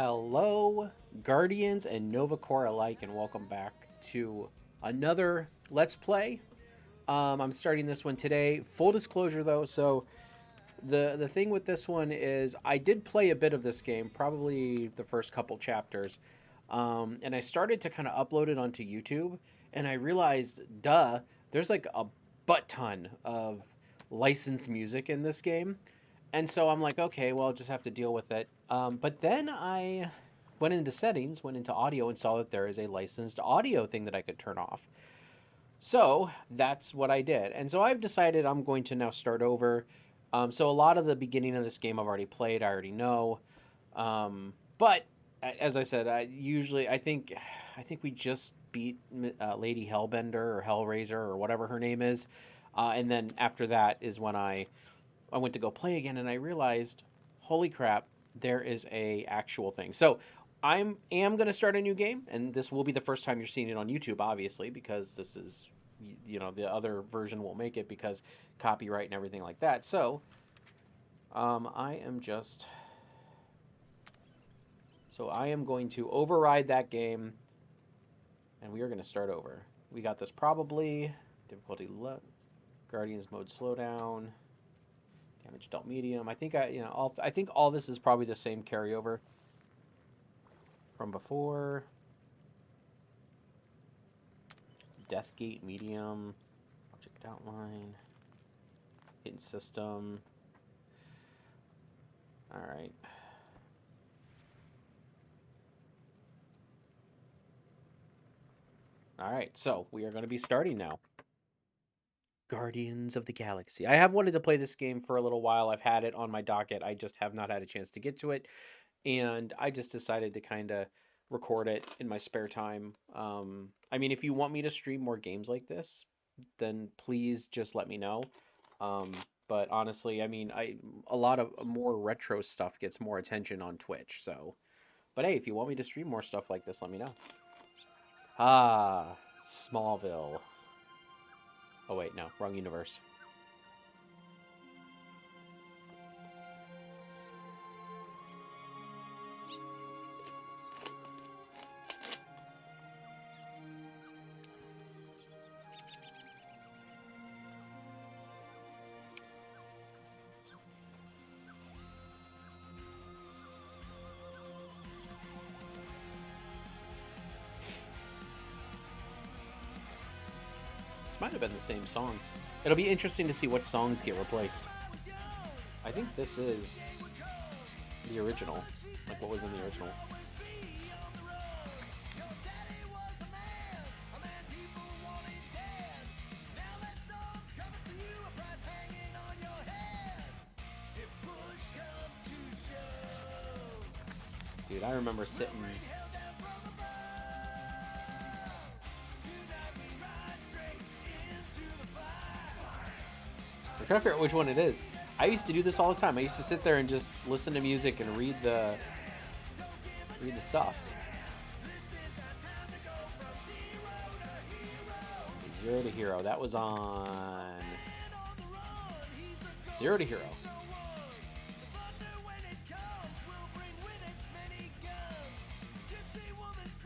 Hello, Guardians and Nova Corp alike, and welcome back to another Let's Play. I'm starting this one today. Full disclosure, though, so the thing with this one is I did play a bit of this game, probably the first couple chapters, and I started to kind of upload it onto YouTube, and I realized, there's like a butt ton of licensed music in this game. And so I'm like, okay, well, I'll just have to deal with it. But then I went into settings, went into audio, and saw that there is a licensed audio thing that I could turn off. So that's what I did. And so I've decided I'm going to now start over. So a lot of the beginning of this game I've already played, I already know. But as I said, I think we just beat Lady Hellbender or Hellraiser or whatever her name is. And then after that is when I went to go play again and I realized, holy crap, there is a actual thing. So I am going to start a new game, and this will be the first time you're seeing it on YouTube, obviously, because this is, the other version won't make it because copyright and everything like that. So I am just, so I am going to override that game, and we are going to start over. We got this probably difficulty Guardians mode slowdown. Damage dealt medium. I think all this is probably the same carryover from before. Deathgate medium. Object outline. Hidden system. All right. All right. So we are going to be starting now. Guardians of the Galaxy. I have wanted to play this game for a little while. I've had it on my docket. I just have not had a chance to get to it. And I just decided to kind of record it in my spare time. I mean, if you want me to stream more games like this, then please just let me know. But honestly, I mean, a lot of more retro stuff gets more attention on Twitch. So, but hey, if you want me to stream more stuff like this, let me know. Ah, Smallville. Oh wait, no, wrong universe. Might have been the same song. It'll be interesting to see what songs get replaced. I think this is the original, like what was in the original. Dude, I remember sitting. I'm trying to figure out which one it is. I used to do this all the time. I used to sit there and just listen to music and read the stuff. Zero to Hero. That was on Zero to Hero.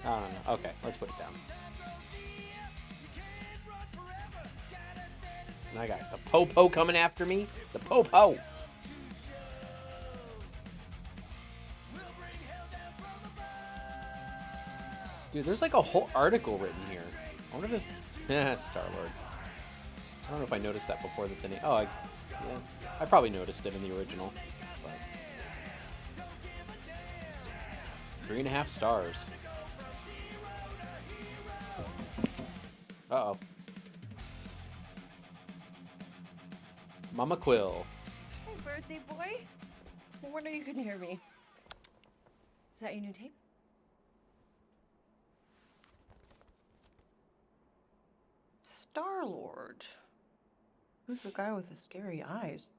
I don't know. Okay, let's put it down. And I got the Popo coming after me. The Popo. Dude, there's like a whole article written here. I wonder if this... Star-Lord. I don't know if I noticed that before the name. Oh, I probably noticed it in the original. But... 3.5 stars. Uh-oh. Mama Quill. Hey, birthday boy. No wonder you couldn't hear me. Is that your new tape? Star-Lord. Who's the guy with the scary eyes?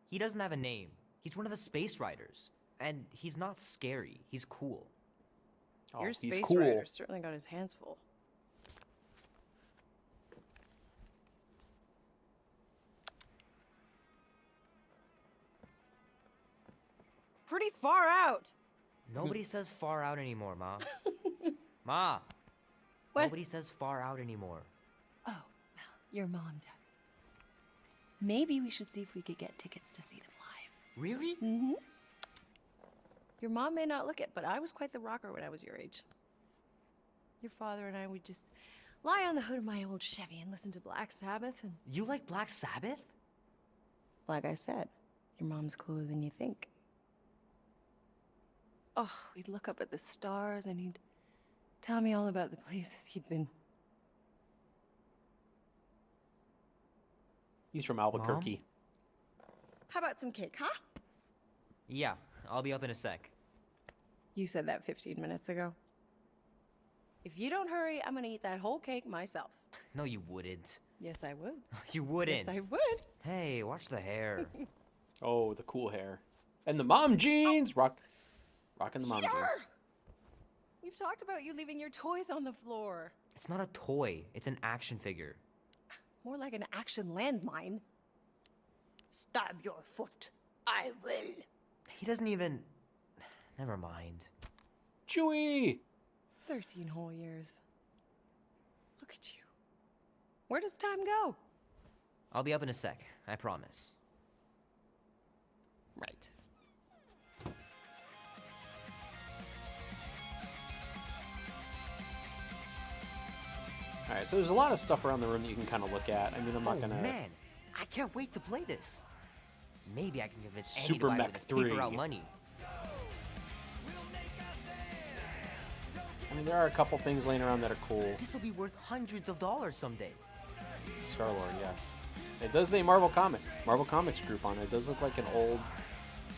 He doesn't have a name. He's one of the Space Riders. And he's not scary. He's cool. Your He's Space cool. Rider certainly got his hands full. pretty far out. Nobody says far out anymore, Ma. Ma! What? Nobody says far out anymore. Oh, well, your mom does. Maybe we should see if we could get tickets to see them live. Really? Mm-hmm. Your mom may not look it, but I was quite the rocker when I was your age. Your father and I would just lie on the hood of my old Chevy and listen to Black Sabbath and... You like Black Sabbath? Like I said, your mom's cooler than you think. Oh, we'd look up at the stars and he'd tell me all about the places he'd been. He's from Albuquerque. How about some cake, huh? Yeah, I'll be up in a sec. You said that 15 minutes ago. If you don't hurry, I'm gonna eat that whole cake myself. No, you wouldn't. Yes, I would. You wouldn't. Yes, I would. Hey, watch the hair. Oh, the cool hair. And the mom jeans! Rocking the mom jeans. We've talked about you leaving your toys on the floor. It's not a toy, it's an action figure. More like an action landmine. Stab your foot. I will. He doesn't even... Never mind. Chewie! 13 whole years. Look at you. Where does time go? I'll be up in a sec, I promise. Right. Alright, so there's a lot of stuff around the room that you can kind of look at. I mean, I'm not gonna... man, I can't wait to play this. Maybe I can convince Andy Super to buy it Mech with his 3. paper out money. I mean, there are a couple things laying around that are cool. This will be worth hundreds of dollars someday. Star-Lord, yes. It does say Marvel Comics Group on it. It does look like an old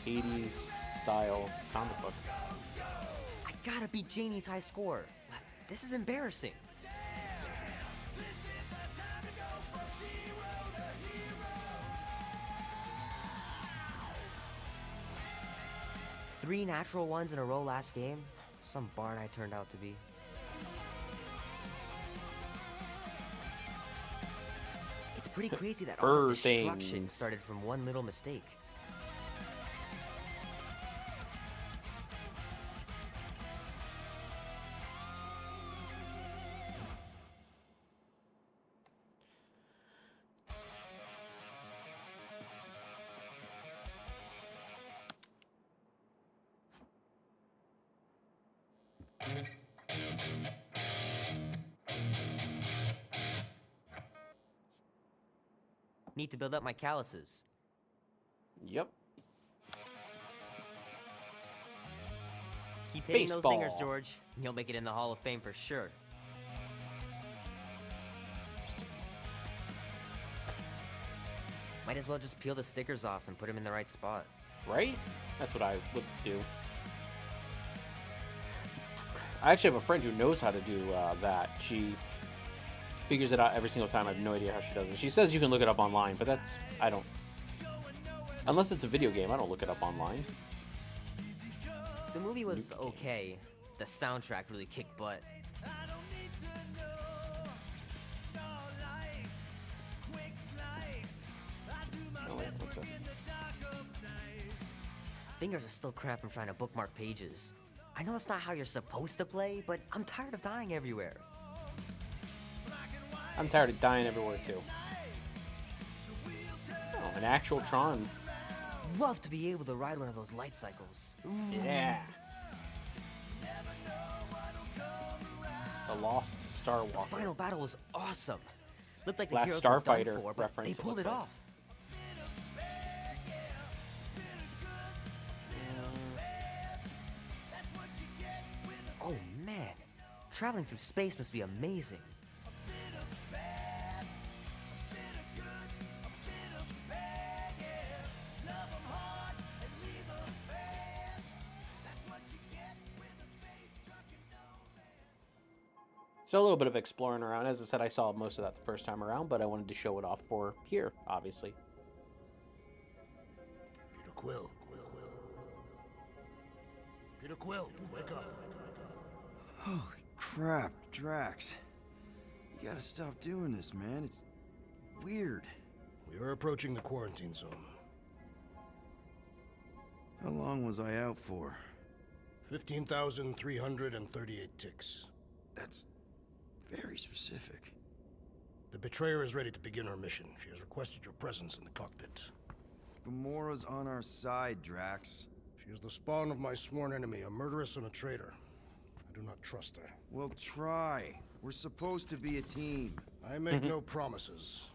80s style comic book. I gotta beat Janie's high score. This is embarrassing. Three natural ones in a row last game. Some bard I turned out to be. It's pretty crazy that all the destruction started from one little mistake. Need to build up my calluses. Yep. Keep hitting those Baseball. dingers, George. You'll make it in the Hall of Fame for sure. Might as well just peel the stickers off and put them in the right spot. Right? That's what I would do. I actually have a friend who knows how to do that. She figures it out every single time. I have no idea how she does it. She says you can look it up online, but that's... I don't... Unless it's a video game, I don't look it up online. The movie was okay. The soundtrack really kicked butt. Oh, wait, what's this? Fingers are still cramped from trying to bookmark pages. I know that's not how you're supposed to play, but I'm tired of dying everywhere. I'm tired of dying everywhere, too. Oh, an actual Tron. Love to be able to ride one of those light cycles. Yeah. The Lost Star The Walker. final battle was awesome. Looked like the Last heroes were done Starfighter for, but reference, they it pulled looks it like. off. Oh man, traveling through space must be amazing. So a little bit of exploring around. As I said, I saw most of that the first time around, but I wanted to show it off for here, obviously. Peter Quill. Peter Quill, wake up. Holy crap, Drax. You gotta stop doing this, man. It's weird. We are approaching the quarantine zone. How long was I out for? 15,338 ticks. That's very specific. The betrayer is ready to begin her mission. She has requested your presence in the cockpit. Gamora's on our side, Drax. She is the spawn of my sworn enemy, a murderess and a traitor. I do not trust her. Well, try. We're supposed to be a team. I make no promises.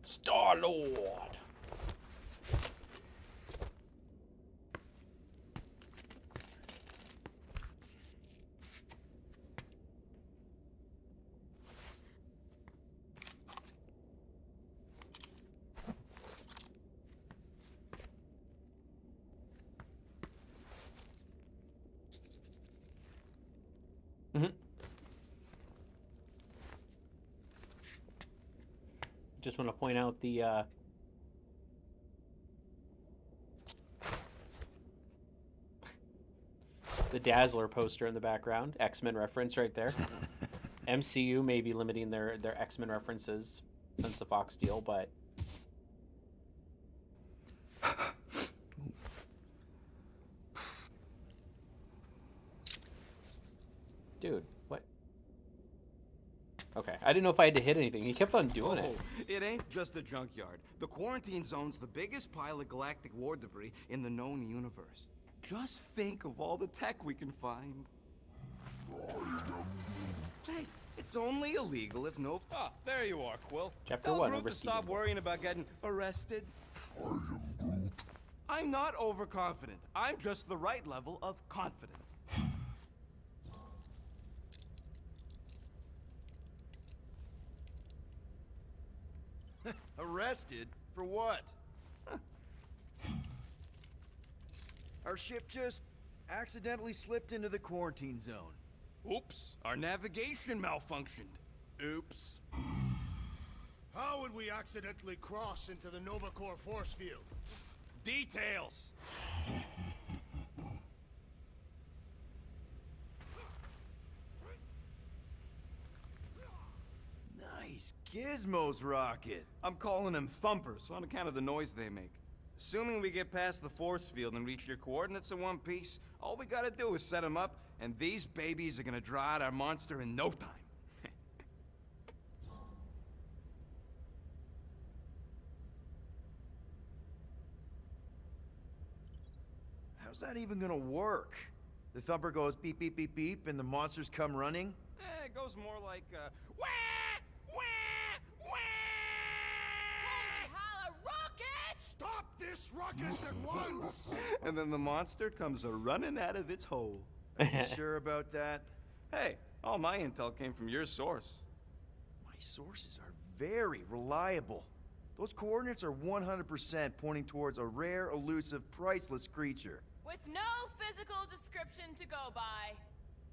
Star-Lord. Just want to point out the Dazzler poster in the background. X-Men reference right there. MCU may be limiting their X-Men references since the Fox deal, but dude, what? Okay, I didn't know if I had to hit anything. He kept on doing it. It ain't just a junkyard. The quarantine zone's the biggest pile of galactic war debris in the known universe. Just think of all the tech we can find. Hey, it's only illegal if no... Ah, there you are, Quill. Chapter Tell 1, Groot to stop Overseeing. worrying about getting arrested. I am Groot. I'm not overconfident. I'm just the right level of confident. Arrested? For what? Our ship just accidentally slipped into the quarantine zone. Oops, our navigation malfunctioned. Oops. How would we accidentally cross into the Nova Corp force field? Details. Nice gizmos, Rocket. I'm calling them thumpers on account of the noise they make. Assuming we get past the force field and reach your coordinates in one piece, all we gotta do is set them up, and these babies are gonna draw out our monster in no time. How's that even gonna work? The thumper goes beep, beep, beep, beep, and the monsters come running? It goes more like, wah! Wah! Wah! Holla, rocket! Stop this ruckus at once! And then the monster comes a-running out of its hole. You sure about that? Hey, all my intel came from your source. My sources are very reliable. Those coordinates are 100% pointing towards a rare, elusive, priceless creature. With no physical description to go by.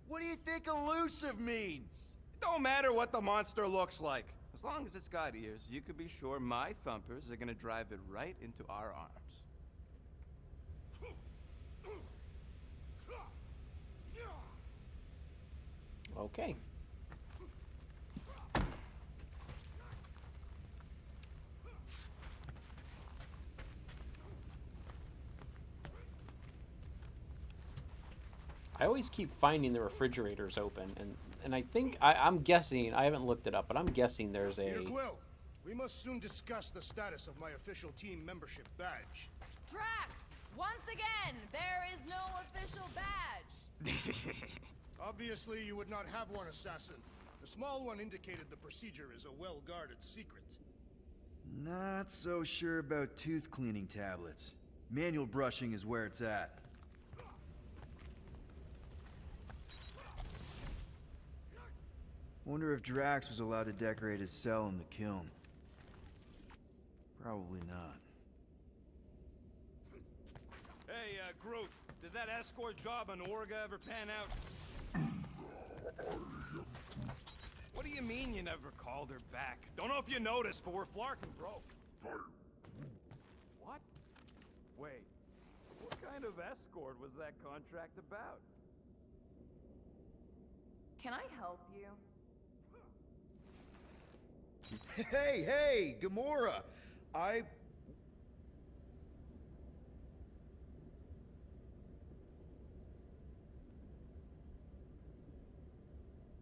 What do you think elusive means? Don't matter what the monster looks like. As long as it's got ears, you could be sure my thumpers are gonna drive it right into our arms. Okay. I always keep finding the refrigerators open, and I think I'm guessing, I haven't looked it up, but I'm guessing there's a Peter Quill, we must soon discuss the status of my official team membership badge. Drax, once again, there is no official badge. Obviously, you would not have one, assassin. The small one indicated the procedure is a well-guarded secret. Not so sure about tooth cleaning tablets. Manual brushing is where it's at. Wonder if Drax was allowed to decorate his cell in the kiln. Probably not. Hey, Groot, did that escort job on Orga ever pan out? What do you mean you never called her back? Don't know if you noticed, but we're flarking broke. What? Wait, what kind of escort was that contract about? Can I help you? Hey, Gamora!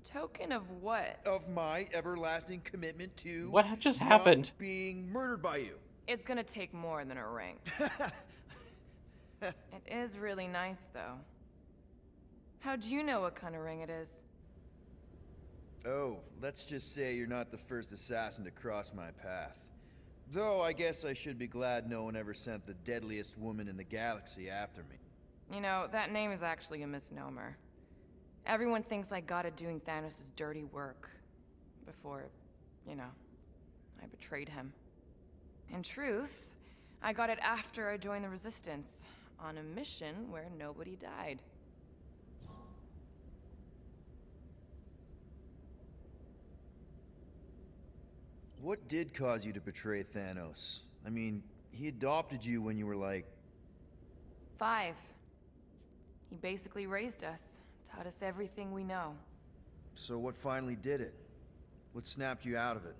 Token of what? Of my everlasting commitment to What just not happened? being murdered by you. It's gonna take more than a ring. It is really nice, though. How'd you know what kind of ring it is? Oh, let's just say you're not the first assassin to cross my path. Though I guess I should be glad no one ever sent the deadliest woman in the galaxy after me. You know, that name is actually a misnomer. Everyone thinks I got it doing Thanos' dirty work. Before, you know, I betrayed him. In truth, I got it after I joined the Resistance, on a mission where nobody died. What did cause you to betray Thanos? I mean, he adopted you when you were like... 5. He basically raised us, taught us everything we know. So what finally did it? What snapped you out of it?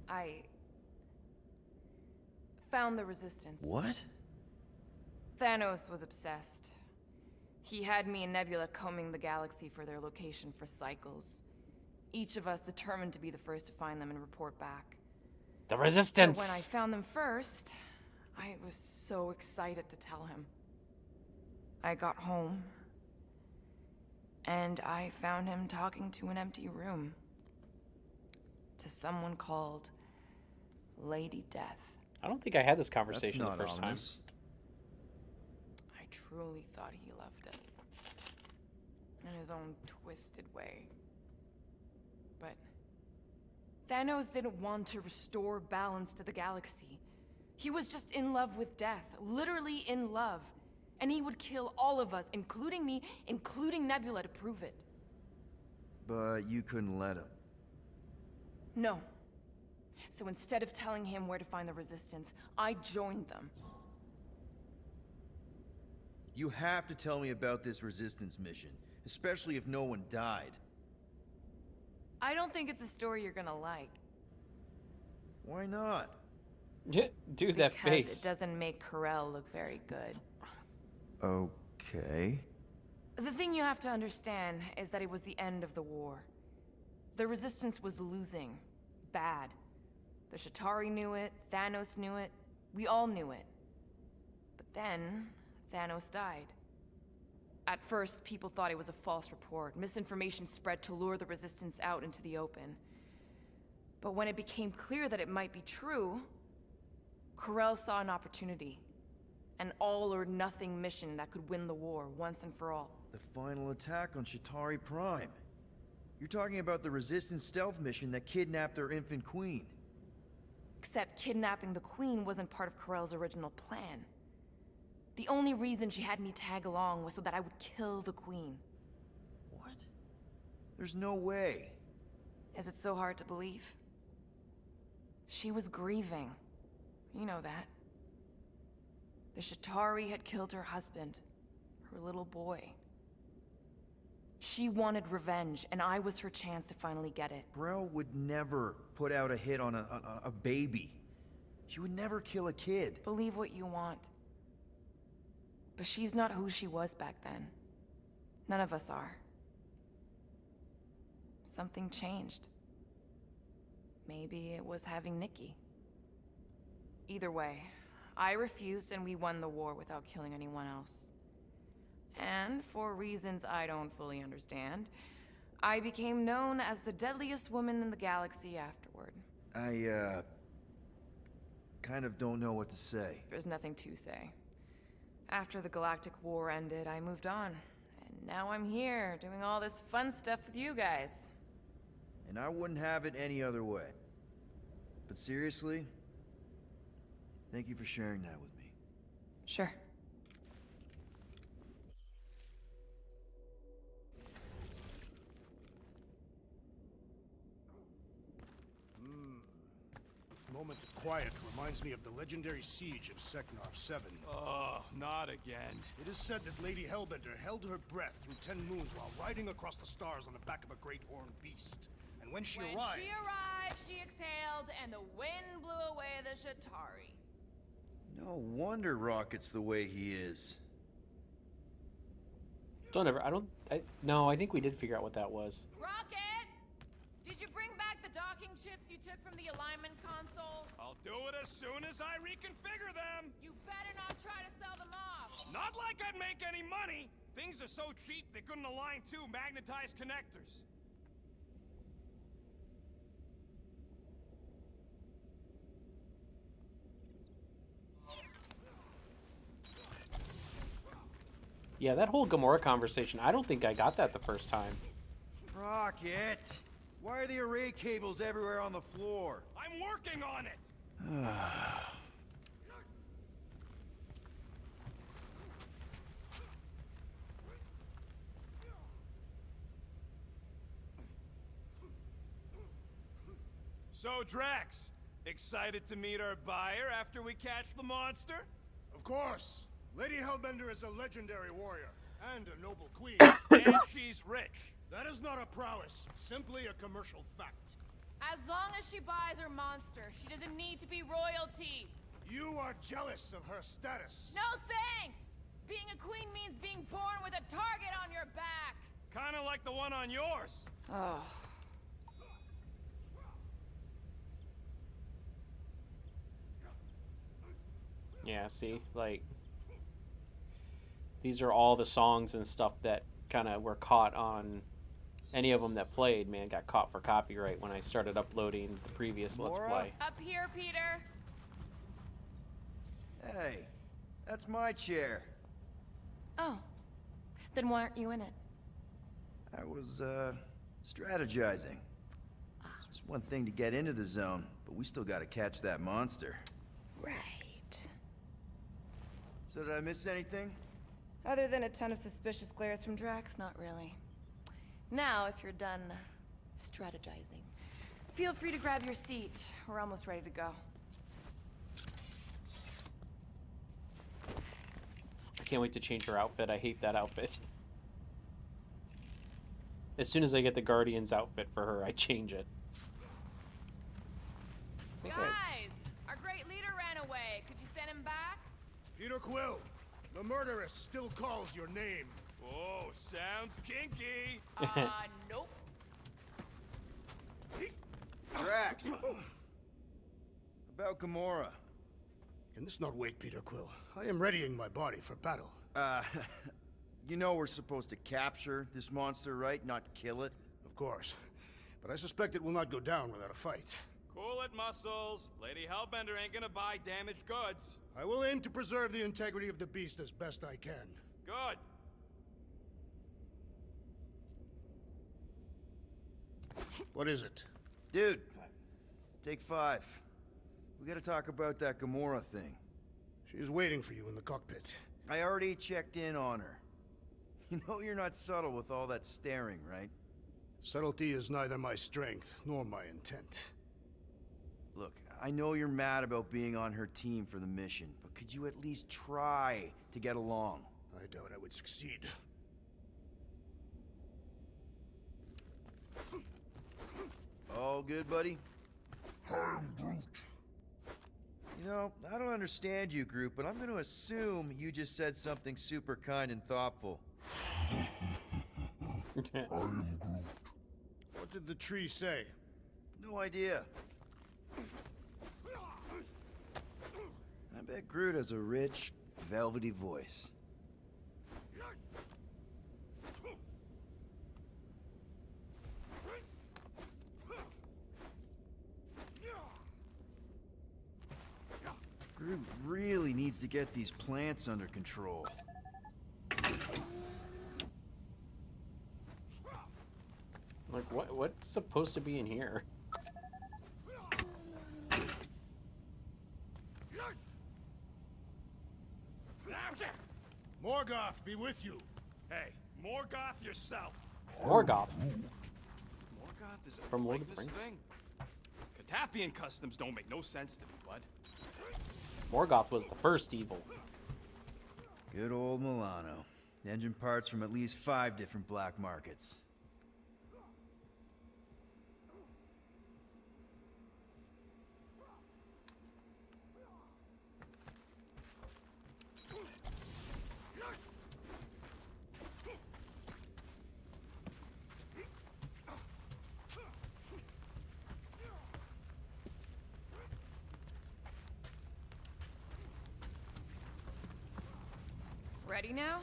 I found the Resistance. What? Thanos was obsessed. He had me and Nebula combing the galaxy for their location for cycles. Each of us determined to be the first to find them and report back. The Resistance! So when I found them first, I was so excited to tell him. I got home, and I found him talking to an empty room. To someone called Lady Death. I don't think I had this That's conversation the not first time. ominous. I truly thought he loved us. In his own twisted way. But Thanos didn't want to restore balance to the galaxy. He was just in love with death, literally in love. And he would kill all of us, including me, including Nebula, to prove it. But you couldn't let him. No. So instead of telling him where to find the Resistance, I joined them. You have to tell me about this Resistance mission, especially if no one died. I don't think it's a story you're gonna like. Why not? Dude, that Because face. it doesn't make Carell look very good. Okay. The thing you have to understand is that it was the end of the war. The Resistance was losing. Bad. The Chitauri knew it, Thanos knew it, we all knew it. But then, Thanos died. At first, people thought it was a false report. Misinformation spread to lure the Resistance out into the open. But when it became clear that it might be true, Carell saw an opportunity. An all-or-nothing mission that could win the war once and for all. The final attack on Chitauri Prime. You're talking about the Resistance stealth mission that kidnapped their infant queen. Except kidnapping the Queen wasn't part of Carell's original plan. The only reason she had me tag along was so that I would kill the Queen. What? There's no way. Is it so hard to believe? She was grieving. You know that. The Chitauri had killed her husband, her little boy. She wanted revenge, and I was her chance to finally get it. Brell would never put out a hit on a baby. She would never kill a kid. Believe what you want. But she's not who she was back then. None of us are. Something changed. Maybe it was having Nikki. Either way, I refused and we won the war without killing anyone else. And for reasons I don't fully understand, I became known as the deadliest woman in the galaxy afterward. I, kind of don't know what to say. There's nothing to say. After the Galactic War ended, I moved on. And now I'm here, doing all this fun stuff with you guys. And I wouldn't have it any other way. But seriously, thank you for sharing that with me. Sure. moment of quiet reminds me of the legendary siege of Seknarf 7. Oh, not again. It is said that Lady Hellbender held her breath through 10 moons while riding across the stars on the back of a great horned beast. And when she arrived, she exhaled, and the wind blew away the Shatari. No wonder Rocket's the way he is. Don't ever. No, I think we did figure out what that was. Rocket! Did you bring back the docking chips you took from the alignment console? I'll do it as soon as I reconfigure them. You better not try to sell them off. Not like I'd make any money. Things are so cheap they couldn't align two magnetized connectors. Yeah, that whole Gamora conversation, I don't think I got that the first time. Rocket! Why are the array cables everywhere on the floor? I'm working on it. So, Drax, excited to meet our buyer after we catch the monster? of course, Lady Hellbender is a legendary warrior and a noble queen. And she's rich. That is not a prowess, simply a commercial fact. As long as she buys her monster, she doesn't need to be royalty. You are jealous of her status. No thanks! Being a queen means being born with a target on your back. Kinda like the one on yours. Oh. Yeah, see, like, these are all the songs and stuff that kind of were caught on any of them that played, man, got caught for copyright when I started uploading the previous Let's Gamora? Play. Up here, Peter. Hey, that's my chair. Oh. Then why aren't you in it? I was, strategizing. It's one thing to get into the zone, but we still gotta catch that monster. Right. So did I miss anything? Other than a ton of suspicious glares from Drax, not really. Now, if you're done strategizing, feel free to grab your seat. We're almost ready to go. I can't wait to change her outfit. I hate that outfit. As soon as I get the Guardian's outfit for her, I change it. Guys, our great leader ran away. Could you send him back? Peter Quill, the murderess still calls your name. Oh, sounds kinky. Nope. Drax! About Gamora. Can this not wait, Peter Quill? I am readying my body for battle. You know we're supposed to capture this monster, right? Not kill it? Of course. But I suspect it will not go down without a fight. Cool it, Muscles. Lady Hellbender ain't gonna buy damaged goods. I will aim to preserve the integrity of the beast as best I can. Good. What is it? Dude, take 5. We gotta talk about that Gamora thing. She's waiting for you in the cockpit. I already checked in on her. You know you're not subtle with all that staring, right? Subtlety is neither my strength nor my intent. Look, I know you're mad about being on her team for the mission, but could you at least try to get along? I doubt I would succeed. All good, buddy? I'm Groot. You know, I don't understand you, Groot, but I'm gonna assume you just said something super kind and thoughtful. I am Groot. What did the tree say? No idea. I bet Groot has a rich, velvety voice. Groot really needs to get these plants under control. Like, what's supposed to be in here? Morgoth be with you. Hey, Morgoth yourself. Morgoth. Morgoth is From Lord afraid of the this Rings? thing. Catathian customs don't make no sense to me, bud. Morgoth was the first evil. Good old Milano. Engine parts from at least 5 different black markets. Ready now?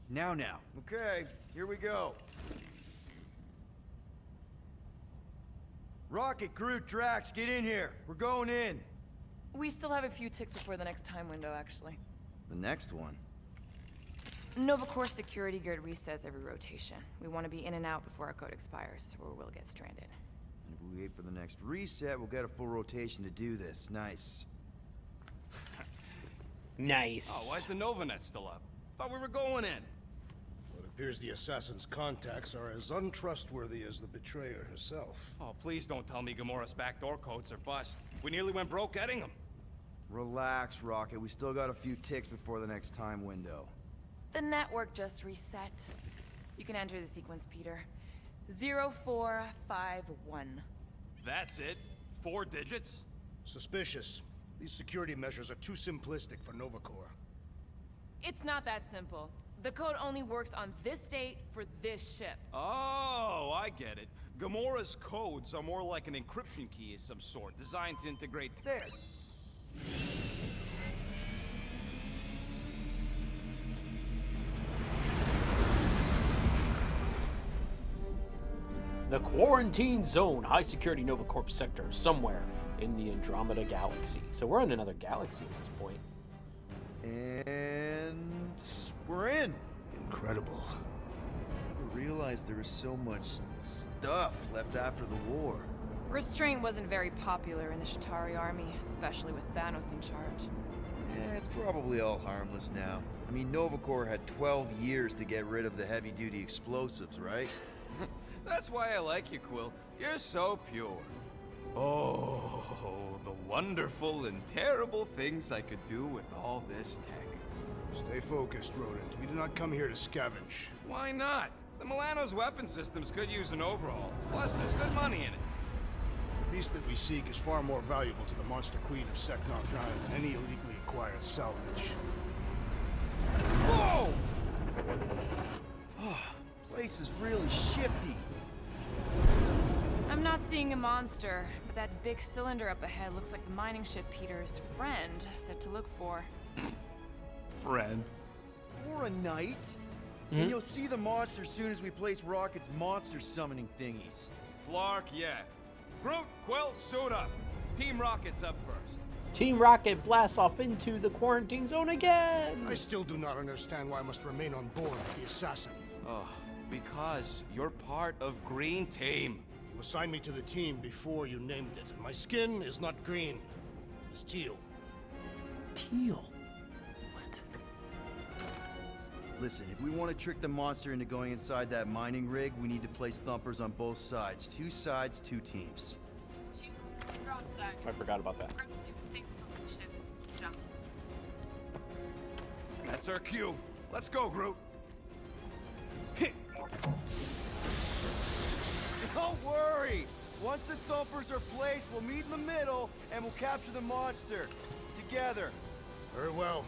Now. Okay, here we go. Rocket, Groot, Drax, get in here. We're going in. We still have a few ticks before the next time window, actually. The next one. Nova Corp security grid resets every rotation. We want to be in and out before our code expires, or we'll get stranded. And if we wait for the next reset, we'll get a full rotation to do this. Nice. Nice. Oh, why's the Nova net still up? Thought we were going in. Well, it appears the assassin's contacts are as untrustworthy as the betrayer herself. Oh, please don't tell me Gamora's backdoor codes are bust. We nearly went broke getting them. Relax, Rocket. We still got a few ticks before the next time window. The network just reset. You can enter the sequence, Peter. 0451. That's it? 4 digits? Suspicious. These security measures are too simplistic for Nova Corp. It's not that simple. The code only works on this date for this ship. Oh, I get it. Gamora's codes are more like an encryption key of some sort, designed to integrate... There! The quarantine zone, high security Nova Corp sector, somewhere in the Andromeda galaxy. So we're in another galaxy at this point. And we're in. Incredible. Never realized there was so much stuff left after the war. Restraint wasn't very popular in the Shatari army, especially with Thanos in charge. Yeah, it's probably all harmless now. I mean, Nova Corp had 12 years to get rid of the heavy-duty explosives, right? That's why I like you, Quill. You're so pure. Oh, the wonderful and terrible things I could do with all this tech. Stay focused, Rodent. We do not come here to scavenge. Why not? The Milano's weapon systems could use an overhaul. Plus, there's good money in it. The beast that we seek is far more valuable to the Monster Queen of Seknarf 9 than any illegally acquired salvage. Whoa! Place is really shifty. I'm not seeing a monster, but that big cylinder up ahead looks like the mining ship Peter's friend said to look for. Friend. For a night? And you'll see the monster soon as we place Rocket's monster summoning thingies. Flark, yeah. Groot, Quill, suit up. Team Rocket's up first. Team Rocket blasts off into the quarantine zone again. I still do not understand why I must remain on board with the assassin. Oh, because you're part of Green Team. You assigned me to the team before you named it, and my skin is not green. It's teal. Teal? What? Listen, if we want to trick the monster into going inside that mining rig, we need to place thumpers on both sides. 2 sides, 2 teams. I forgot about that. That's our cue. Let's go, Groot. Don't worry! Once the thumpers are placed, we'll meet in the middle, and we'll capture the monster. Together. Very well.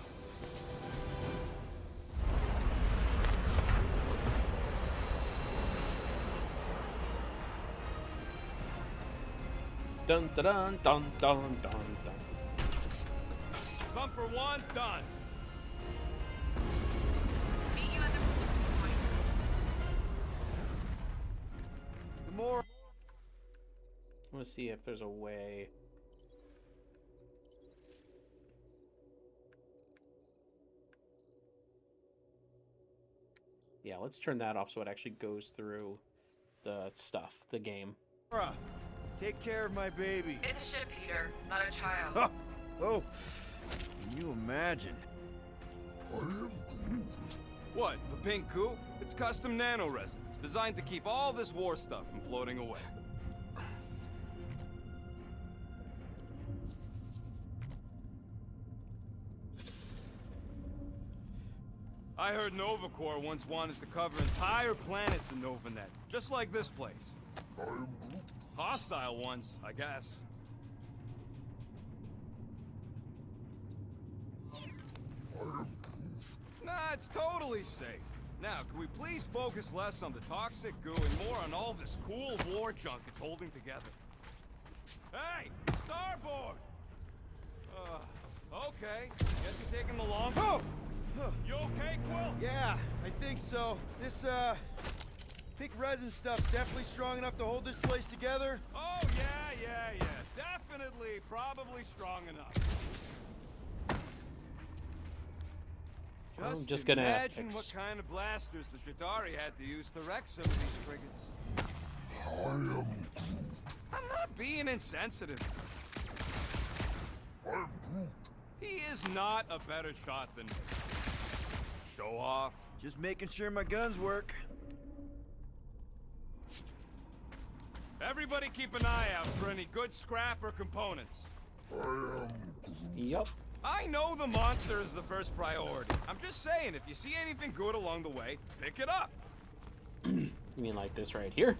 Dun dun dun dun dun dun dun. Thumper 1, done. The more... I want to see if there's a way. Yeah, let's turn that off so it actually goes through the stuff, the game. Take care of my baby. It's a ship, Peter, not a child. Oh, can you imagine? What, the pink coupe? It's custom nano resin, designed to keep all this war stuff from floating away. I heard Nova Corp once wanted to cover entire planets in NovaNet, just like this place. Hostile ones, I guess. Nah, it's totally safe. Now, can we please focus less on the toxic goo and more on all this cool war junk it's holding together? Hey, starboard! Okay. Guess you're taking the long... Oh! You okay, Quill? Yeah, I think so. This, pink resin stuff's definitely strong enough to hold this place together. Oh, yeah. Definitely, probably strong enough. I'm just gonna imagine what kind of blasters the Chitauri had to use to wreck some of these frigates. I'm not being insensitive. He is not a better shot than me. Show off. Just making sure my guns work. Everybody keep an eye out for any good scrap or components. Yup. I know the monster is the first priority. I'm just saying, if you see anything good along the way, pick it up. You mean like this right here?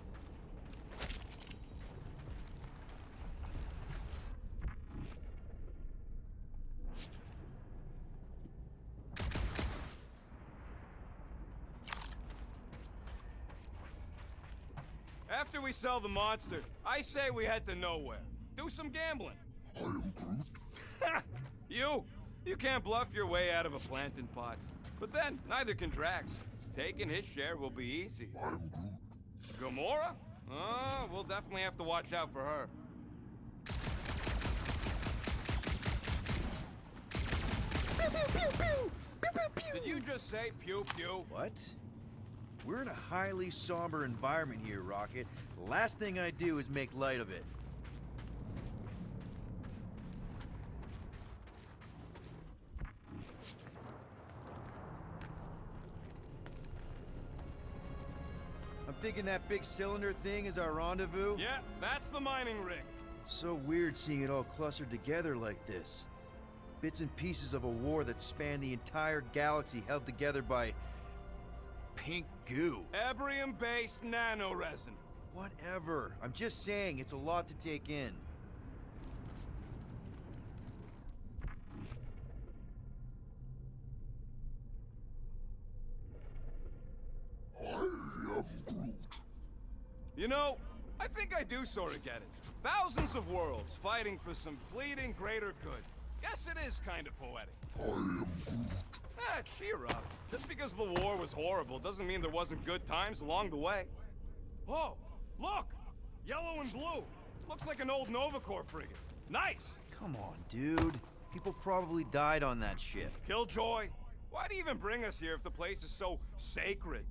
After we sell the monster, I say we head to nowhere. Do some gambling. I am Groot. You can't bluff your way out of a plantain pot. But then, neither can Drax. Taking his share will be easy. I am Groot. Gamora? We'll definitely have to watch out for her. Did you just say pew pew? What? We're in a highly somber environment here, Rocket. The last thing I do is make light of it. I'm thinking that big cylinder thing is our rendezvous. Yeah, that's the mining rig. So weird seeing it all clustered together like this. Bits and pieces of a war that spanned the entire galaxy held together by pink goo. Ebrium-based nanoresin. Whatever. I'm just saying, it's a lot to take in. I am Groot. You know, I think I do sort of get it. Thousands of worlds fighting for some fleeting greater good. Guess it is kind of poetic. I am Groot. Cheer up. Just because the war was horrible doesn't mean there wasn't good times along the way. Oh, look! Yellow and blue. Looks like an old Nova Corp frigate. Nice! Come on, dude. People probably died on that ship. Killjoy, why do you even bring us here if the place is so sacred?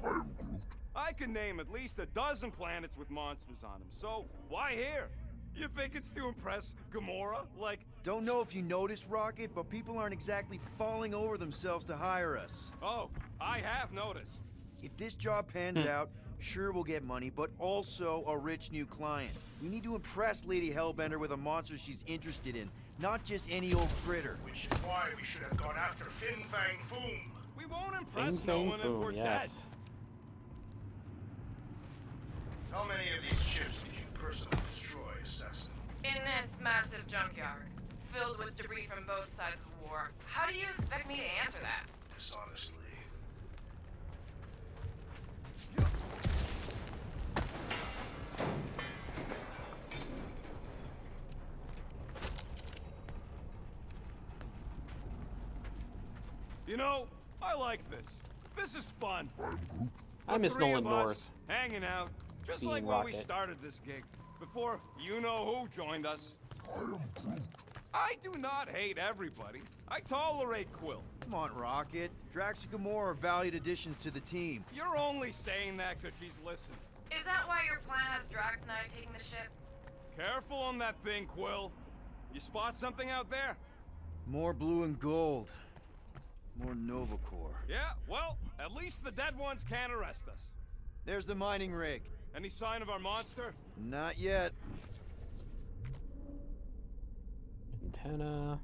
I am Groot. I can name at least a dozen planets with monsters on them, so why here? You think it's to impress Gamora? Like... Don't know if you noticed, Rocket, but people aren't exactly falling over themselves to hire us. Oh, I have noticed. If this job pans out, sure we'll get money, but also a rich new client. We need to impress Lady Hellbender with a monster she's interested in, not just any old critter. Which is why we should have gone after Fin Fang Foom. We won't impress Bing, no bang, one if boom, we're yes. dead. How many of these ships did you personally destroy, Assassin? In this massive junkyard, filled with debris from both sides of the war, how do you expect me to answer that? Dishonestly. You know, I like this. This is fun. I am Groot. I The miss three Nolan of North. us hanging out, just being like when we Rocket. started this gig, before you-know-who joined us. I am Groot. I do not hate everybody. I tolerate Quill. Come on, Rocket. Drax and Gamora are valued additions to the team. You're only saying that because she's listening. Is that why your plan has Drax and I taking the ship? Careful on that thing, Quill. You spot something out there? More blue and gold. More Nova Corp. Yeah, well, at least the dead ones can't arrest us. There's the mining rig. Any sign of our monster? Not yet. Antenna.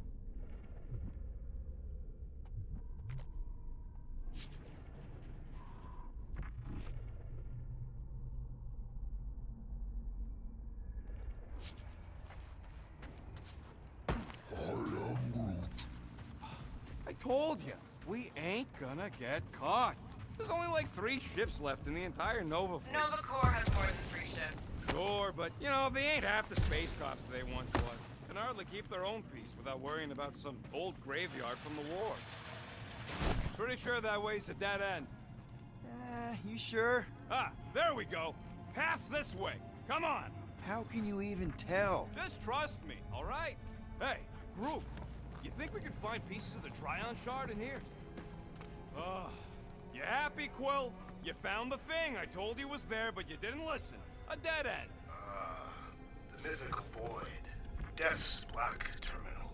told you, we ain't gonna get caught. There's only like 3 ships left in the entire Nova fleet. Nova Corp has more than 3 ships. Sure, but, you know, they ain't half the space cops they once was. Can hardly keep their own peace without worrying about some old graveyard from the war. Pretty sure that way's a dead end. You sure? Ah, there we go. Path's this way. Come on. How can you even tell? Just trust me, all right? Hey, Groot, you think we can find pieces of the Tryon shard in here? You happy, Quill? You found the thing I told you was there, but you didn't listen. A dead end. The mythical void. Death's black terminal.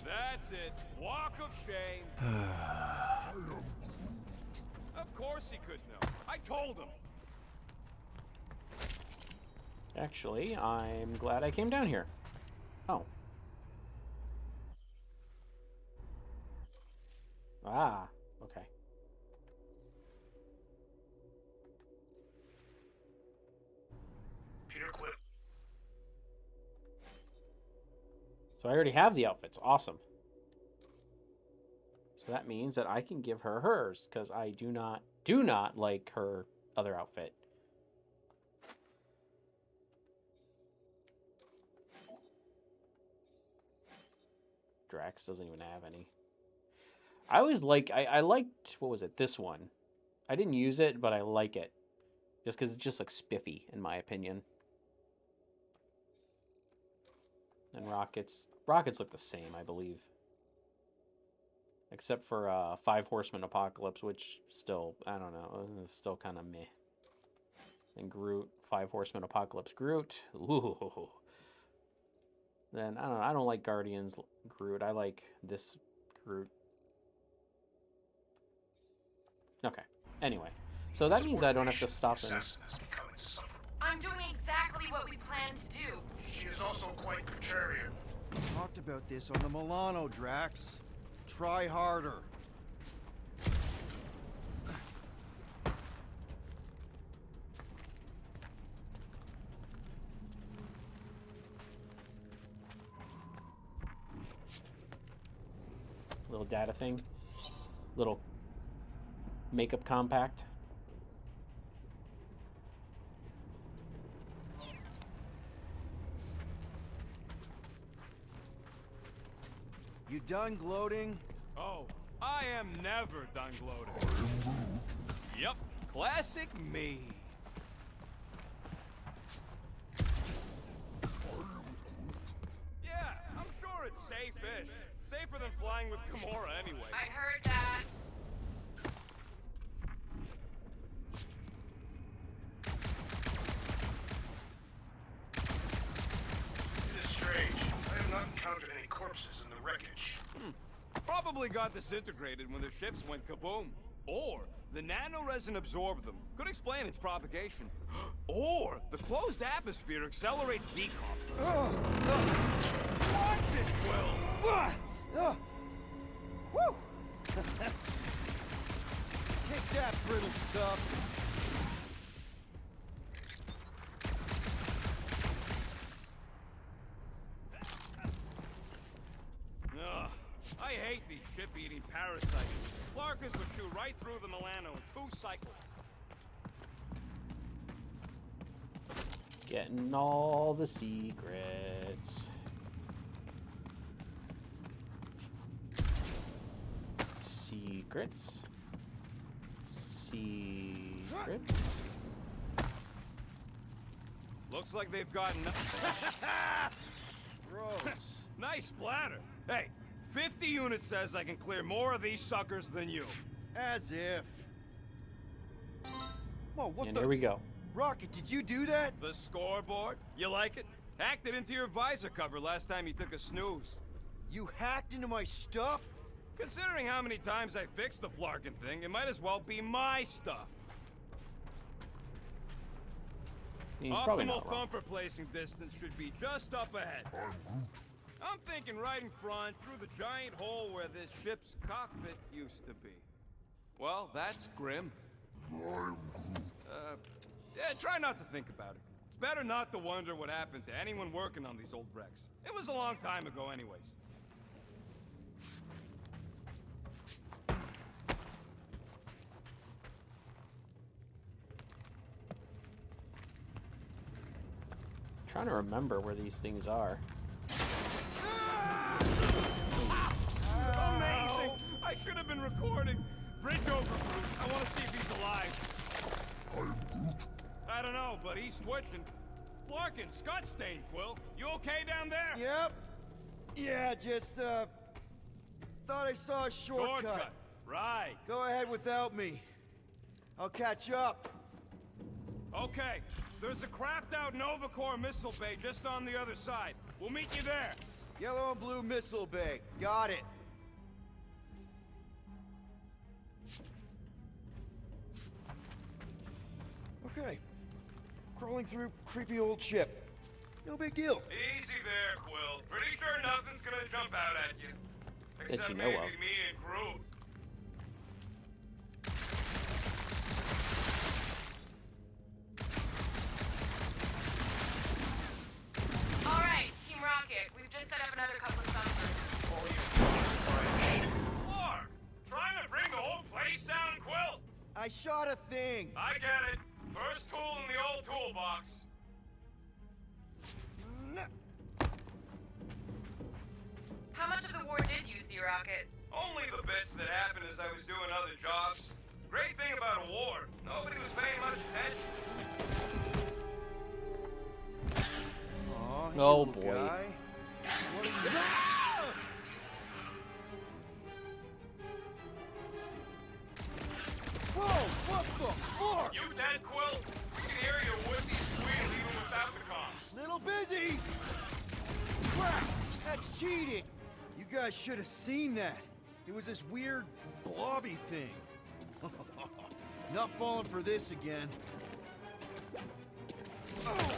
That's it. Walk of shame. Of course he could know. I told him. Actually, I'm glad I came down here. Oh. Ah, okay. Peter Quill. So I already have the outfits. Awesome. So that means that I can give her hers, because I do not like her other outfit. Drax doesn't even have any. I always like, I liked, what was it, this one. I didn't use it, but I like it. Just because it just looks spiffy, in my opinion. And Rockets look the same, I believe. Except for 5 Horsemen Apocalypse, which still, I don't know, is still kind of meh. And Groot, 5 Horsemen Apocalypse Groot. Ooh. Then, I don't know, I don't like Guardians Groot. I like this Groot. Okay. Anyway. So that means I don't have to stop and... I'm doing exactly what we planned to do. She is also quite contrarian. We talked about this on the Milano, Drax. Try harder. Little data thing. Little makeup compact. You done gloating? Oh, I am never done gloating. Yep, classic me. Yeah, I'm sure it's safe-ish. Safer than flying with Gamora anyway. I heard that. It is strange. I have not encountered any corpses in the wreckage. Probably got disintegrated when their ships went kaboom. Or the nanoresin absorbed them. Could explain its propagation. Or the closed atmosphere accelerates decomp. Watch it, Quill! Whew! Take that, brittle stuff. Ugh, I hate these ship-eating parasites. Clarkers would chew right through the Milano in 2 cycles. Getting all the secrets. Secrets. Secrets. Looks like they've gotten... Gross. Nice splatter. Hey, 50 units says I can clear more of these suckers than you. As if. Whoa, what And the? here we go. Rocket, did you do that? The scoreboard? You like it? Hacked it into your visor cover last time you took a snooze. You hacked into my stuff? Considering how many times I fixed the Flarkin thing, it might as well be my stuff. He's probably Optimal not wrong. thumper placing distance should be just up ahead. I'm thinking right in front, through the giant hole where this ship's cockpit used to be. Well, that's grim. Yeah, try not to think about it. It's better not to wonder what happened to anyone working on these old wrecks. It was a long time ago anyways. trying to remember where these things are. Amazing! I should have been recording. Bridge over, Groot. I want to see if he's alive. I'm Groot. I don't know, but he's twitching. Flarkin, Scott stained, Quill. You okay down there? Yep. Yeah, just, thought I saw a shortcut. Right. Go ahead without me. I'll catch up. Okay. There's a crapped out Nova Corp missile bay just on the other side. We'll meet you there. Yellow and blue missile bay. Got it. Okay. Crawling through creepy old ship. No big deal. Easy there, Quill. Pretty sure nothing's gonna jump out at you. Except you know maybe of. me and Groot. All right, Team Rocket, we've just set up another couple of thumpers. Clark! Trying to bring the whole place down, Quill? I shot a thing. I get it. First tool in the old toolbox. How much of the war did you see, Rocket? Only the bits that happened as I was doing other jobs. Great thing about a war, nobody was paying much attention. Aw, hey, Oh, little boy. guy. What are you... Whoa! What the fuck? You dead, Quill? We can hear your wussy squeal even without the comms. Little busy! Crap! That's cheating! You guys should have seen that. It was this weird blobby thing. Not falling for this again. Whoa!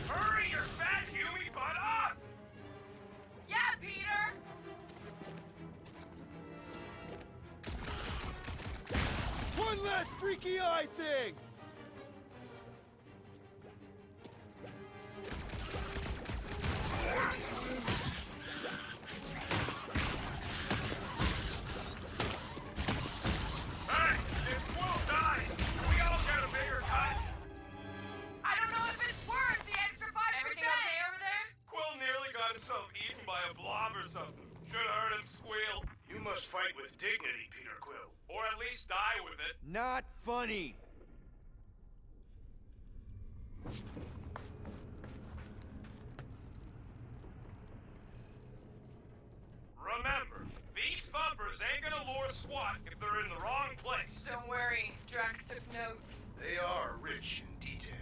Hurry your fat Huey butt up! Yeah, Peter! One last freaky eye thing! Hey, if Quill dies, we all get a bigger cut. I don't know if it's worth the extra 5%! Everything okay over there? Quill nearly got himself eaten by a blob or something. Should have heard him squeal. You must fight with dignity, Peter Quill. Or at least die with it. Not funny! Remember, these thumpers ain't gonna lure SWAT if they're in the wrong place. Don't worry, Drax took notes. They are rich in detail.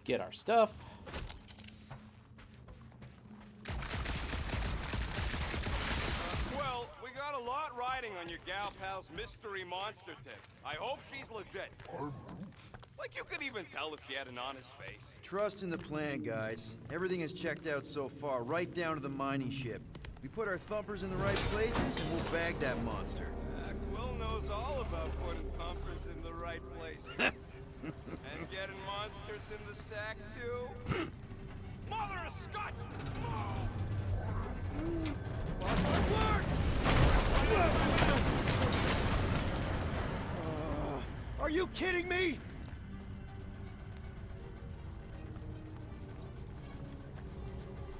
Get our stuff. Well, we got a lot riding on your gal pal's mystery monster tip. I hope she's legit. Like you could even tell if she had an honest face. Trust in the plan, guys. Everything is checked out so far, right down to the mining ship. We put our thumpers in the right places, and we'll bag that monster. Quill knows all about putting thumpers in the right place. And getting monsters in the sack, too. Mother of Scott! Are you kidding me?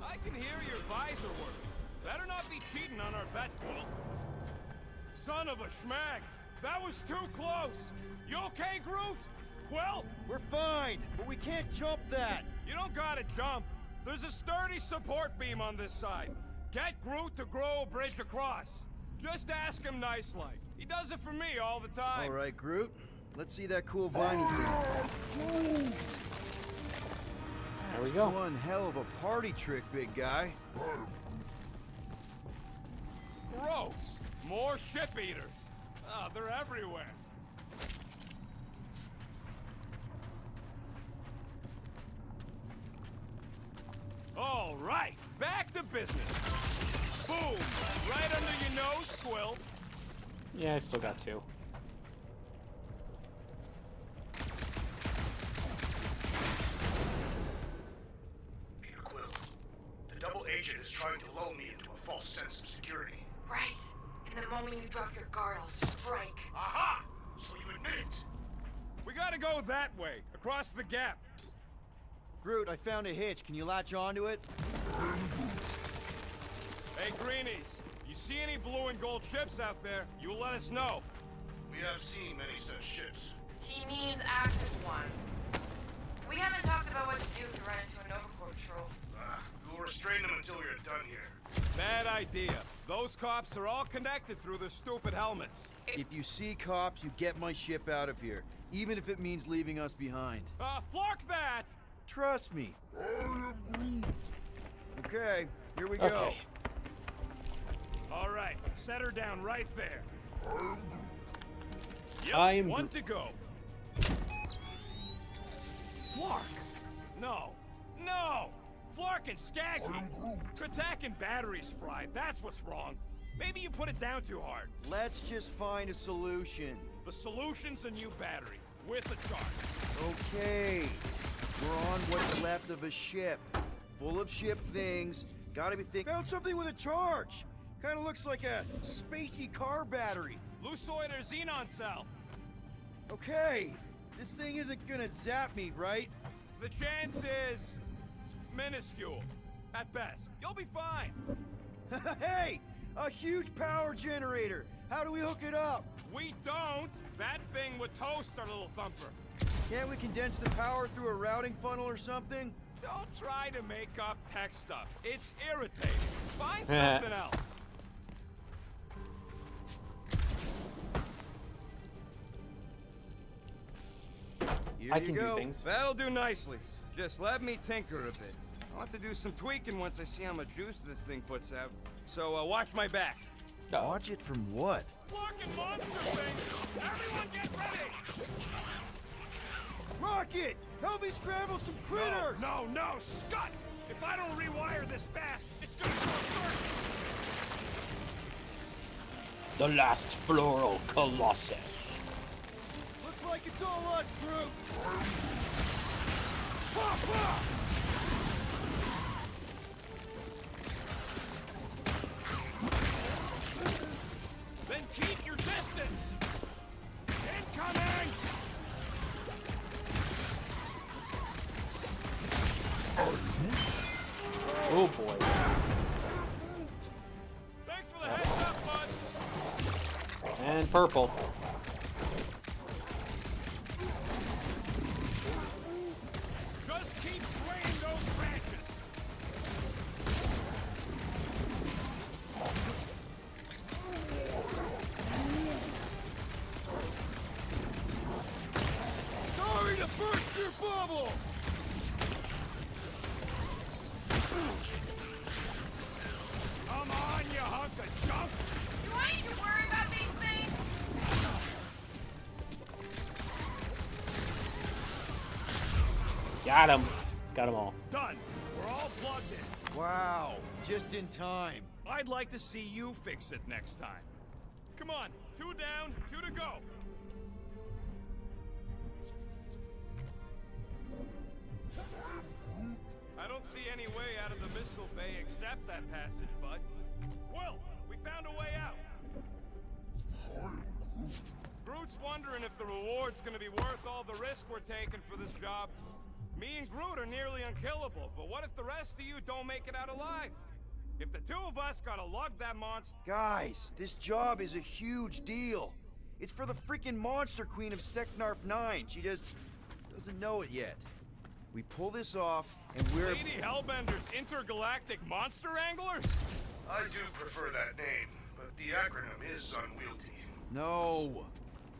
I can hear your visor working. Better not be cheating on our bet, Quill. Son of a schmag! That was too close! You okay, Groot? Quill? We're fine, but we can't jump that. You don't gotta jump. There's a sturdy support beam on this side. Get Groot to grow a bridge across. Just ask him nice-like. He does it for me all the time. All right, Groot. Let's see that cool viney thing. There we go. One hell of a party trick, big guy. Gross! More ship eaters. Ah, they're everywhere. All right, back to business. Boom! Right under your nose, Quill. Yeah, I still got two. Peter Quill, the double agent is trying to lull me into a false sense of security. Right. And the moment you drop your guard, I'll strike. Aha! So you admit it? We gotta go that way, across the gap. Groot, I found a hitch. Can you latch onto it? Hey, Greenies, you see any blue and gold ships out there, you let us know. We have seen many such ships. He means active ones. We haven't talked about what to do if we run into a Nova Corp patrol. We will restrain them until we are done here. Bad idea. Those cops are all connected through their stupid helmets. If you see cops, you get my ship out of here, even if it means leaving us behind. Flark that! Trust me. Okay, here we go. Okay. All right, set her down right there. Yep, I am one to go. Flark! No! No! Flark and Skaggy! Attack and batteries fried, that's what's wrong. Maybe you put it down too hard. Let's just find a solution. The solution's a new battery, with a charge. Okay. We're on what's left of a ship. Full of ship things. Gotta be Found something with a charge! Kinda looks like a spacey car battery. Lusoid or xenon cell. Okay. This thing isn't gonna zap me, right? The chance is minuscule, at best. You'll be fine. Hey! A huge power generator! How do we hook it up? We don't. That thing would toast our little thumper. Can't we condense the power through a routing funnel or something? Don't try to make up tech stuff. It's irritating. Find something else. Here I you can go. do things. That'll do nicely. Just let me tinker a bit. I'll have to do some tweaking once I see how much juice this thing puts out. So watch my back. Oh. Watch it from what? Fucking monster thing! Everyone get ready! Rocket! Help me scramble some critters! No, Scott! If I don't rewire this fast, it's gonna short circuit! The last floral colossus. Looks like it's all us, Groot! Then keep your distance! Incoming! Oh boy. Thanks for the heads up, bud! And purple. Just keep swaying those branches! Sorry to burst your bubble! Come on, you hunk of junk! Do I need to worry about these things? Got him. Got them all. Done. We're all plugged in. Wow, just in time. I'd like to see you fix it next time. Come on, 2 down, 2 to go. I don't see any way out of the missile bay except that passage, bud. Will, we found a way out. Groot's wondering if the reward's gonna be worth all the risk we're taking for this job. Me and Groot are nearly unkillable, but what if the rest of you don't make it out alive? If the two of us gotta lug that monster... Guys, this job is a huge deal. It's for the freaking Monster Queen of Seknarf 9. She just doesn't know it yet. We pull this off, and we're... Lady Hellbender's intergalactic monster anglers? I do prefer that name, but the acronym is unwieldy. No.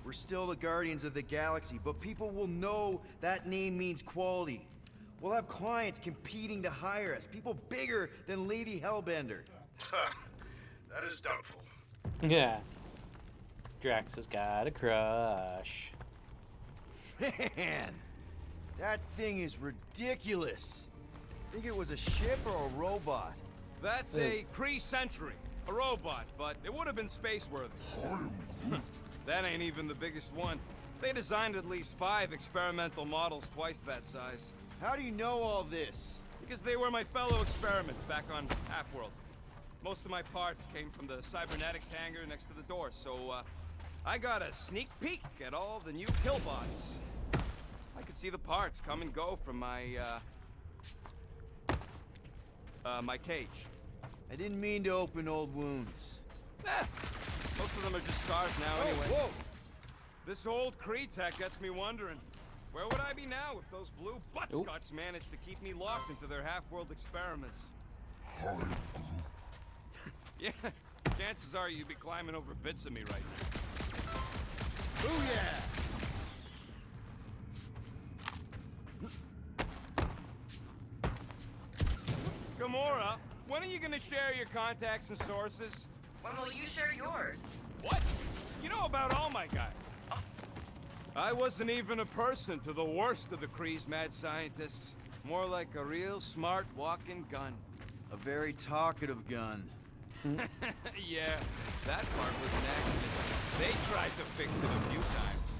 We're still the Guardians of the Galaxy, but people will know that name means quality. We'll have clients competing to hire us, people bigger than Lady Hellbender. That is doubtful. Yeah. Drax has got a crush. Man, that thing is ridiculous. Think it was a ship or a robot? That's a Kree Sentry, a robot, but it would have been space-worthy. That ain't even the biggest one. They designed at least 5 experimental models twice that size. How do you know all this? Because they were my fellow experiments back on Half-World. Most of my parts came from the cybernetics hangar next to the door, so I got a sneak peek at all the new killbots. I could see the parts come and go from my cage. I didn't mean to open old wounds. Most of them are just scars now anyway. Whoa! This old Kree tech gets me wondering, where would I be now if those blue buttscots managed to keep me locked into their half-world experiments? I'm Groot. Yeah, chances are you'd be climbing over bits of me right now. Booyah! Gamora, when are you gonna share your contacts and sources? When will you share yours? What? You know about all my guys. I wasn't even a person to the worst of the Kree's mad scientists. More like a real smart walking gun. A very talkative gun. Yeah, that part was an accident. They tried to fix it a few times.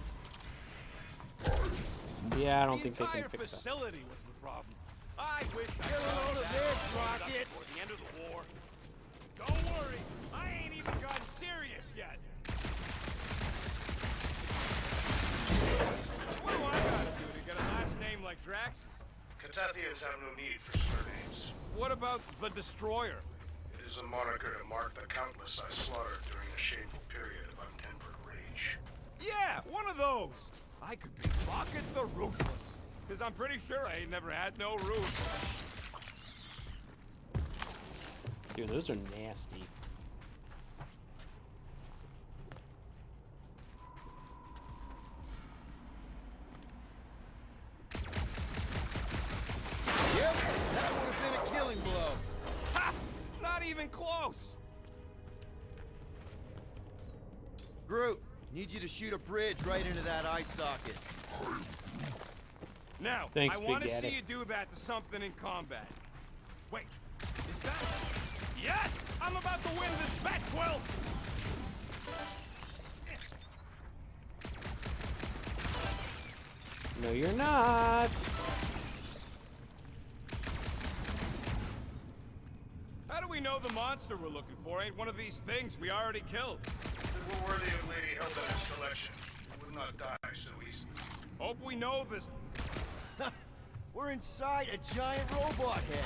Yeah, I don't think they The can entire fix that. facility was the problem. I wish I Get a found load of that this, out Rocket. before the end of the war. Don't worry, I ain't even gotten serious yet. What do I gotta do to get a last name like Drax's? Catathians have no need for surnames. What about the Destroyer? It is a moniker to mark the countless I slaughtered during a shameful period of untempered rage. Yeah, one of those. I could be Rocket the Ruthless. Because I'm pretty sure I ain't never had no root. Dude, those are nasty. Yep, that would have been a killing blow. Ha! Not even close. Groot, need you to shoot a bridge right into that eye socket. Now, Thanks, I want to Big see Daddy. you do that to something in combat. Wait, is that... Yes! I'm about to win this bet, Quill! No, you're not. How do we know the monster we're looking for ain't one of these things we already killed? If it were worthy of Lady Hellbender's collection, it would not die so easily. Hope we know this... We're inside a giant robot head.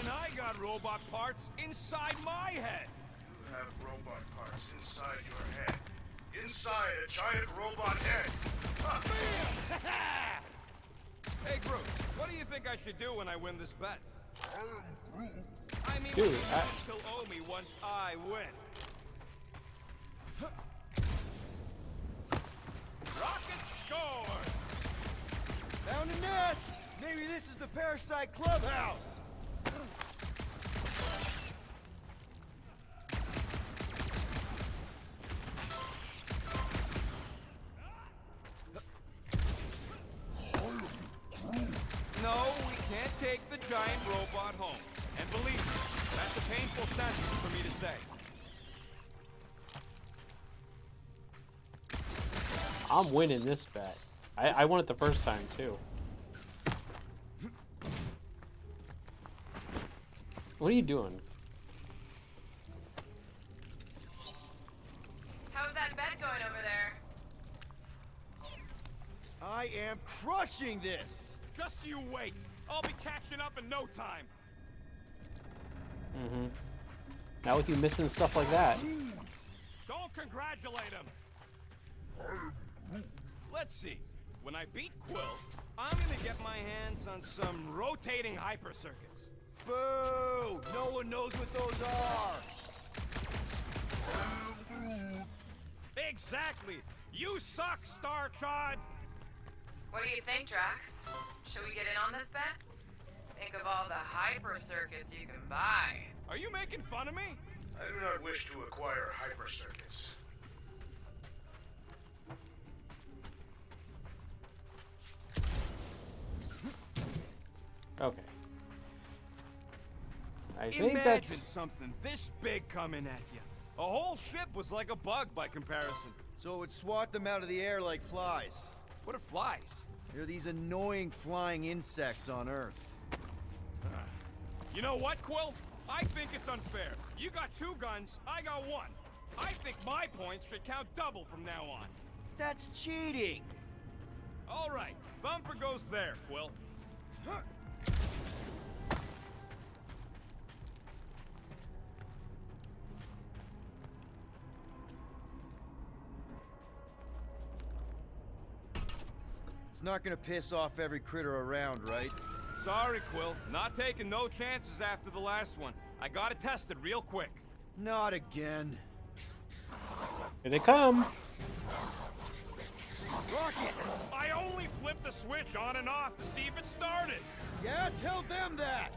And I got robot parts inside my head! You have robot parts inside your head. Inside a giant robot head. Ha! Hey, Groot, what do you think I should do when I win this bet? I'm Groot. I mean, Dude, you still owe me once I win. Rocket scores! Found a nest! Maybe this is the Parasite Clubhouse! No, we can't take the giant robot home. And believe me, that's a painful sentence for me to say. I'm winning this bet. I won it the first time, too. What are you doing? How's that bet going over there? I am crushing this! Just you wait. I'll be catching up in no time. Mm-hmm. Not with you missing stuff like that. Don't congratulate him. I'm Groot. Let's see. When I beat Quill, I'm gonna get my hands on some rotating hyper circuits. Boo! No one knows what those are! I'm Groot. Exactly. You suck, Star Chod. What do you think, Drax? Should we get in on this bet? Think of all the hyper circuits you can buy. Are you making fun of me? I do not wish to acquire hyper circuits. Okay. I think Imagine that's... something this big coming at you. A whole ship was like a bug by comparison. So it would swat them out of the air like flies. What are flies? They're these annoying flying insects on Earth. You know what, Quill? I think it's unfair. You got 2 guns, I got 1. I think my points should count double from now on. That's cheating! All right, Thumper goes there, Quill. Huh. It's not gonna piss off every critter around, right? Sorry, Quill. Not taking no chances after the last one. I got it tested real quick. Not again. Here they come. Rocket! I only flipped the switch on and off to see if it started. Yeah, tell them that!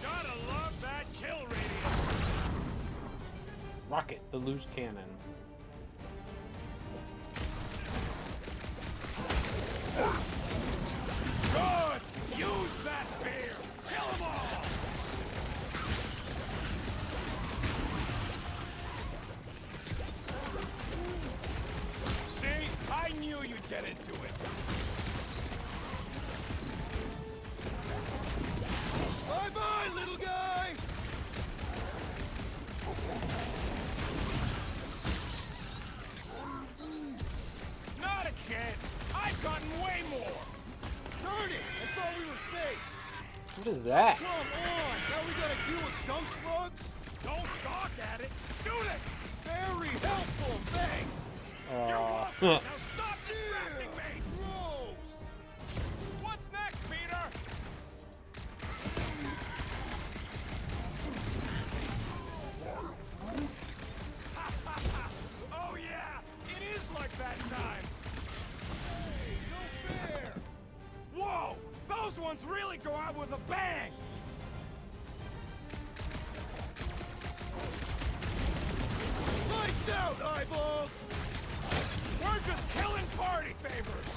Gotta love that kill radius. Rocket, the loose cannon. Good! Use that beer! Kill them all! See? I knew you'd get into it. Bye-bye, little guy! Not a chance! I've gotten way more! Darn it! I thought we were safe! What is that? Come on! Now we gotta deal with junk slugs? Don't gawk at it! Shoot it! Very helpful, thanks! You're welcome! Now stop distracting me! Gross! What's next, Peter? Oh yeah! It is like that time! Hey, no fair! Whoa! Those ones really go out with a bang! Lights out, eyeballs! We're just killing party favors!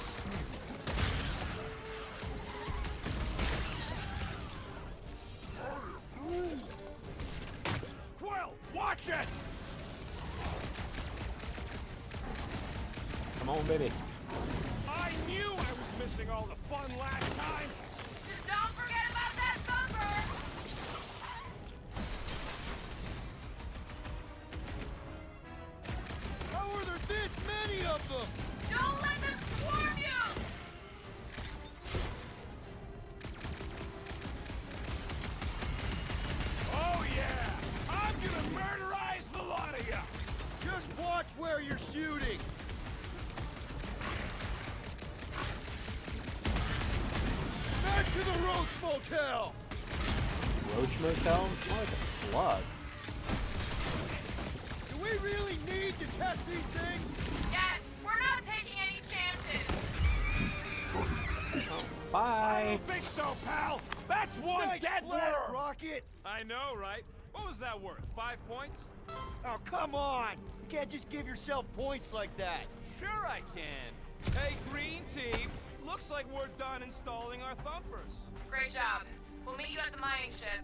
Quill, watch it! Come on, baby. I knew I was missing all the fun last time! Just don't forget about that thumper! How are there this many of them? Don't let them swarm you! Oh yeah! I'm gonna murderize the lot of ya! Just watch where you're shooting! Back to the Roach Motel! Roach Motel? It's more like a slug. Do we really need to test these things? Yes, we're not taking any chances! Oh, I bye. don't think so, pal! That's one Nice dead flat, worm! Rocket! I know, right? What was that worth? 5 points? Oh, come on! You can't just give yourself points like that! Sure I can. Hey, Green Team. Looks like we're done installing our thumpers. Great job. We'll meet you at the mining ship.